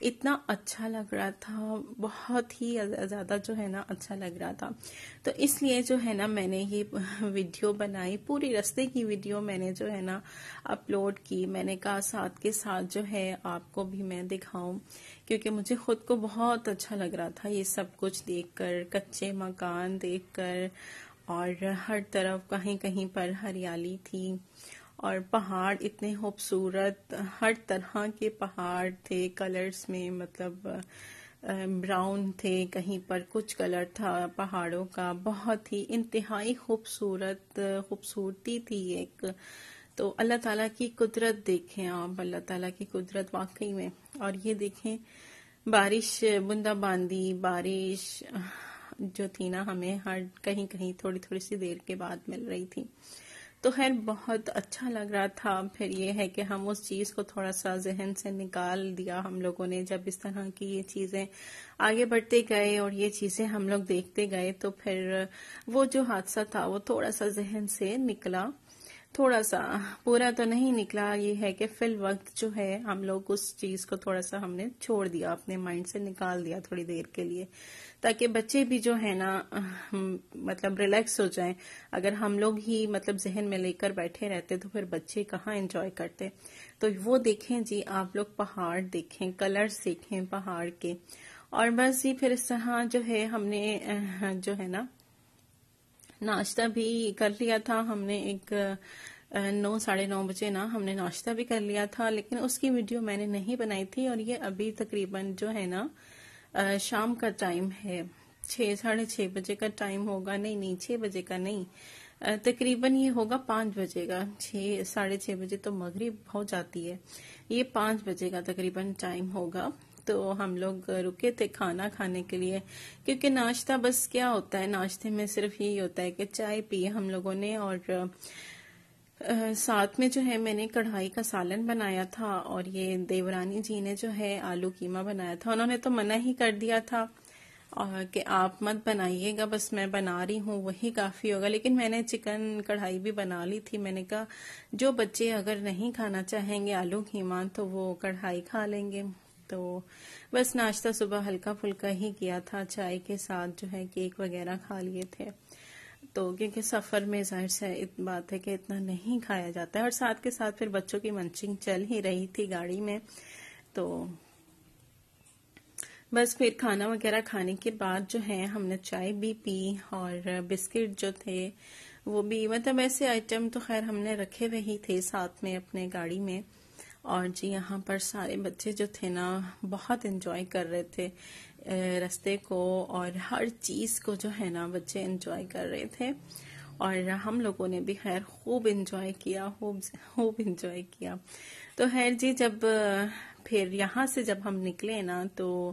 اتنا اچھا لگ رہا تھا، بہت ہی زیادہ جو ہے نا اچھا لگ رہا تھا. تو اس لیے جو ہے نا میں نے یہ ویڈیو بنائی، پوری رستے کی ویڈیو میں نے جو ہے نا اپلوڈ کی. میں نے کہا ساتھ کے ساتھ جو ہے آپ کو بھی میں دکھاؤں، کیونکہ مجھے خود کو بہت اچھا لگ رہا تھا یہ سب کچھ دیکھ کر، کچے مکان دیکھ کر، اور ہر طرف کہیں کہیں پر ہریالی تھی، اور پہاڑ اتنے خوبصورت، ہر طرح کے پہاڑ تھے کلرز میں، مطلب براؤن تھے، کہیں پر کچھ کلر تھا پہاڑوں کا، بہت ہی انتہائی خوبصورتی تھی ایک. تو اللہ تعالیٰ کی قدرت دیکھیں آپ، اللہ تعالیٰ کی قدرت واقعی میں. اور یہ دیکھیں بارش، بوندا باندی بارش جو تھی نا ہمیں ہر کہیں کہیں تھوڑی تھوڑی سی دیر کے بعد مل رہی تھی. تو خیر بہت اچھا لگ رہا تھا. پھر یہ ہے کہ ہم اس چیز کو تھوڑا سا ذہن سے نکال دیا ہم لوگوں نے، جب اس طرح کی یہ چیزیں آگے بڑھتے گئے اور یہ چیزیں ہم لوگ دیکھتے گئے، تو پھر وہ جو حادثہ تھا وہ تھوڑا سا ذہن سے نکلا، تھوڑا سا، پورا تو نہیں نکلا. یہ ہے کہ فی الوقت جو ہے ہم لوگ اس چیز کو تھوڑا سا ہم نے چھوڑ دیا، اپنے مائنڈ سے نکال دیا تھوڑی دیر کے لیے، تاکہ بچے بھی جو ہے نا مطلب ریلیکس ہو جائیں. اگر ہم لوگ ہی مطلب ذہن میں لے کر بیٹھے رہتے تو پھر بچے کہاں انجوائے کرتے. تو وہ دیکھیں جی آپ لوگ، پہاڑ دیکھیں، کلرز دیکھیں پہاڑ کے. اور بس جی پھر اس طرح جو ہے ہم نے جو ہے نا ناشتہ بھی کر لیا تھا. ہم نے ایک 9:30 بجے نا ہم نے ناشتہ بھی کر لیا تھا، لیکن اس کی ویڈیو میں نے نہیں بنائی تھی. اور یہ ابھی تقریباً جو ہے نا شام کا ٹائم ہے، 6:30 بجے کا ٹائم ہوگا. نہیں 6 بجے کا نہیں، تقریباً یہ ہوگا 5 بجے کا. 6:30 بجے تو مغرب ہو جاتی ہے، یہ 5 بجے کا تقریباً ٹائم ہوگا. تو ہم لوگ رکے تھے کھانا کھانے کے لیے، کیونکہ ناشتہ بس کیا ہوتا ہے، ناشتے میں صرف یہی ہوتا ہے کہ چائے پی ہم لوگوں نے، اور ساتھ میں جو ہے میں نے کڑھائی کا سالن بنایا تھا، اور یہ دیورانی جی نے جو ہے آلو قیمہ بنایا تھا. انہوں نے تو منع ہی کر دیا تھا کہ آپ مت بنائیے گا، بس میں بنا رہی ہوں وہی کافی ہوگا. لیکن میں نے چکن کڑھائی بھی بنا لی تھی. میں نے کہا جو بچے اگر نہیں کھانا چاہیں گے آلو قیمہ تو وہ کڑھائی کھا لیں گے. تو بس ناشتہ صبح ہلکا پھلکا ہی کیا تھا، چائے کے ساتھ جو ہے کیک وغیرہ کھا لیے تھے. تو کیونکہ سفر میں ظاہر سے بات ہے کہ اتنا نہیں کھایا جاتا ہے، اور ساتھ کے ساتھ پھر بچوں کی منچنگ چل ہی رہی تھی گاڑی میں. تو بس پھر کھانا وغیرہ کھانے کے بعد جو ہے ہم نے چائے بھی پی، اور بسکٹ جو تھے وہ بھی، مطلب ایسے آئٹم تو خیر ہم نے رکھے ہوئے ہی تھے ساتھ میں اپنے گاڑی میں. اور جی یہاں پر سارے بچے جو تھے نا بہت انجوائے کر رہے تھے رستے کو، اور ہر چیز کو جو ہے نا بچے انجوائے کر رہے تھے. اور ہم لوگوں نے بھی خیر خوب انجوائے کیا، خوب انجوائے کیا. تو خیر جی جب پھر یہاں سے جب ہم نکلے نا تو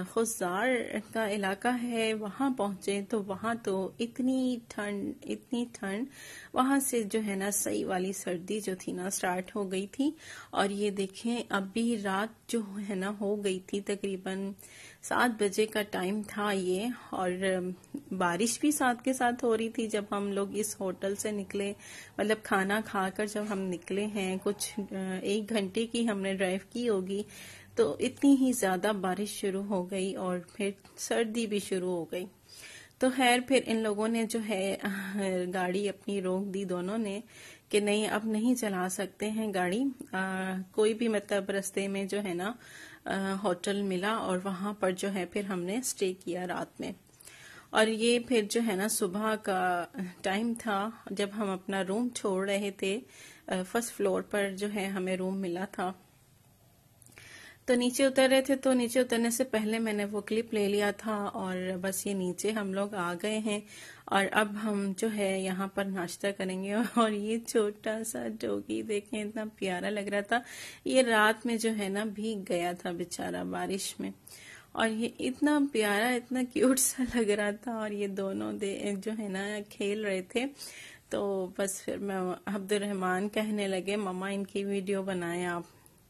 خزار کا علاقہ ہے، وہاں پہنچے تو وہاں تو اتنی ٹھنڈ، وہاں سے جو ہے نا صحیح والی سردی جو تھی نا سٹارٹ ہو گئی تھی. اور یہ دیکھیں ابھی رات جو ہے نا ہو گئی تھی، تقریباً 7 بجے کا ٹائم تھا یہ، اور بارش بھی ساتھ کے ساتھ ہو رہی تھی جب ہم لوگ اس ہوٹل سے نکلے. مطلب کھانا کھا کر جب ہم نکلے ہیں، کچھ 1 گھنٹے کی ہم نے ڈرائیو کی ہوگی، تو اتنی ہی زیادہ بارش شروع ہو گئی اور پھر سردی بھی شروع ہو گئی. تو خیر پھر ان لوگوں نے جو ہے گاڑی اپنی روک دی دونوں نے، کہ نہیں اب نہیں چلا سکتے ہیں گاڑی. کوئی بھی مطلب رستے میں جو ہے نا ہوٹل ملا، اور وہاں پر جو ہے پھر ہم نے اسٹے کیا رات میں. اور یہ پھر جو ہے نا صبح کا ٹائم تھا جب ہم اپنا روم چھوڑ رہے تھے. فرسٹ فلور پر جو ہے ہمیں روم ملا تھا. تو نیچے اتر رہے تھے، تو نیچے اترنے سے پہلے میں نے وہ کلپ لے لیا تھا، اور بس یہ نیچے ہم لوگ آ گئے ہیں. اور اب ہم جو ہے یہاں پر ناشتہ کریں گے. اور یہ چھوٹا سا ڈوگی دیکھیں اتنا پیارا لگ رہا تھا، یہ رات میں جو ہے نا بھیگ گیا تھا بیچارہ بارش میں، اور یہ اتنا پیارا اتنا کیوٹ سا لگ رہا تھا. اور یہ دونوں جو ہے نا کھیل رہے تھے. تو بس پھر میں عبد الرحمان کہنے لگے مما ان کی ویڈیو بنائیں آپ.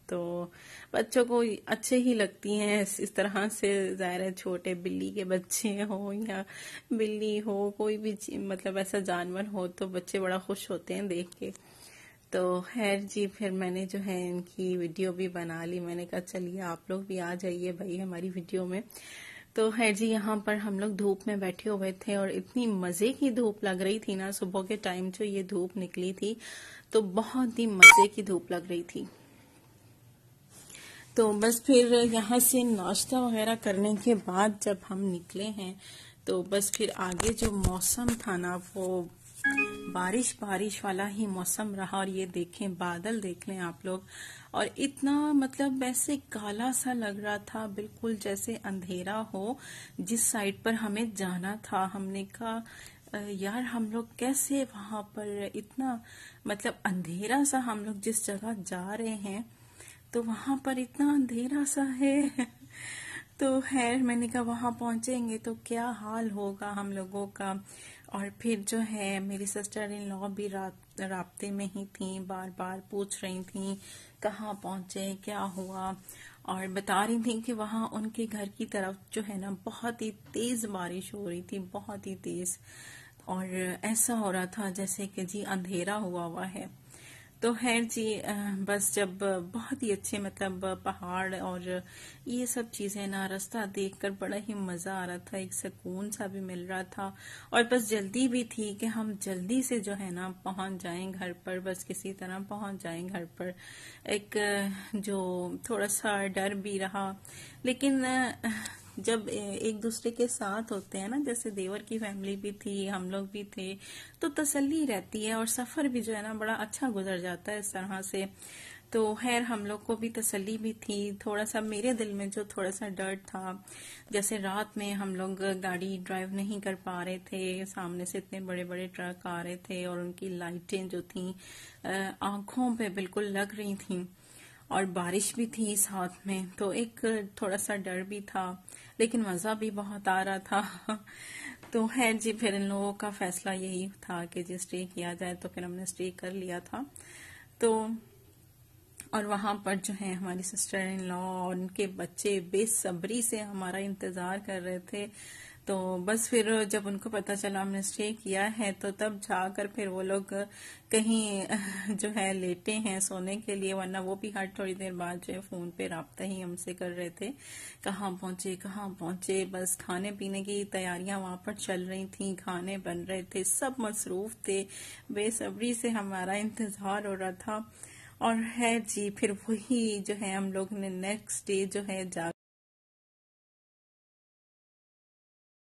تو بچوں کو اچھے ہی لگتی ہیں اس طرح سے، ظاہر ہے چھوٹے بلی کے بچے ہوں یا بلی ہو، کوئی بھی مطلب ایسا جانور ہو تو بچے بڑا خوش ہوتے ہیں دیکھ کے. تو خیر جی پھر میں نے جو ہے ان کی ویڈیو بھی بنا لی. میں نے کہا چلیے آپ لوگ بھی آ جائیے بھائی ہماری ویڈیو میں. تو خیر جی یہاں پر ہم لوگ دھوپ میں بیٹھے ہوئے تھے اور اتنی مزے کی دھوپ لگ رہی تھی نا. صبح کے ٹائم جو یہ دھوپ نکلی تھی تو بہت ہی مزے کی دھوپ لگ رہی تھی. تو بس پھر یہاں سے ناشتہ وغیرہ کرنے کے بعد جب ہم نکلے ہیں تو بس پھر آگے جو موسم تھا نا وہ بارش والا ہی موسم رہا. اور یہ دیکھیں بادل دیکھ لیں آپ لوگ, اور اتنا مطلب ویسے کالا سا لگ رہا تھا بالکل جیسے اندھیرا ہو جس سائڈ پر ہمیں جانا تھا. ہم نے کہا یار ہم لوگ کیسے وہاں پر اتنا مطلب اندھیرا سا, ہم لوگ جس جگہ جا رہے ہیں تو وہاں پر اتنا اندھیرا سا ہے. تو خیر میں نے کہا وہاں پہنچیں گے تو کیا حال ہوگا ہم لوگوں کا. اور پھر جو ہے میری سسٹر ان لا بھی رابطے میں ہی تھیں, بار بار پوچھ رہی تھیں کہاں پہنچے کیا ہوا, اور بتا رہی تھیں کہ وہاں ان کے گھر کی طرف جو ہے نا بہت ہی تیز بارش ہو رہی تھی, بہت ہی تیز, اور ایسا ہو رہا تھا جیسے کہ جی اندھیرا ہوا ہے. تو خیر جی بس جب بہت ہی اچھے مطلب پہاڑ اور یہ سب چیزیں نا راستہ دیکھ کر بڑا ہی مزہ آ رہا تھا, ایک سکون سا بھی مل رہا تھا. اور بس جلدی بھی تھی کہ ہم جلدی سے جو ہے نا پہنچ جائیں گھر پر, بس کسی طرح پہنچ جائیں گھر پر. ایک جو تھوڑا سا ڈر بھی رہا, لیکن جب ایک دوسرے کے ساتھ ہوتے ہیں نا, جیسے دیور کی فیملی بھی تھی ہم لوگ بھی تھے, تو تسلی رہتی ہے اور سفر بھی جو ہے نا بڑا اچھا گزر جاتا ہے اس طرح سے. تو خیر ہم لوگ کو بھی تسلی بھی تھی. تھوڑا سا میرے دل میں جو تھوڑا سا ڈر تھا, جیسے رات میں ہم لوگ گاڑی ڈرائیو نہیں کر پا رہے تھے, سامنے سے اتنے بڑے بڑے ٹرک آ رہے تھے اور ان کی لائٹیں جو تھیں آنکھوں پہ بالکل لگ رہی تھیں, اور بارش بھی تھی ساتھ میں, تو ایک تھوڑا سا ڈر بھی تھا, لیکن مزہ بھی بہت آ رہا تھا. تو خیر جی پھر ان لوگوں کا فیصلہ یہی تھا کہ جی اسٹے کیا جائے, تو پھر ہم نے اسٹے کر لیا تھا. تو اور وہاں پر جو ہے ہماری سسٹر ان لا اور ان کے بچے بے صبری سے ہمارا انتظار کر رہے تھے. تو بس پھر جب ان کو پتا چلا ہم نے اسٹے کیا ہے تو تب جا کر پھر وہ لوگ کہیں جو ہے لیٹے ہیں سونے کے لیے, ورنہ وہ بھی ہر تھوڑی دیر بعد جو ہے فون پہ رابطہ ہی ہم سے کر رہے تھے کہاں پہنچے. بس کھانے پینے کی تیاریاں وہاں پر چل رہی تھیں, کھانے بن رہے تھے, سب مصروف تھے, بے صبری سے ہمارا انتظار ہو رہا تھا. اور ہے جی پھر وہی جو ہے ہم لوگ نے نیکسٹ ڈے جو ہے جا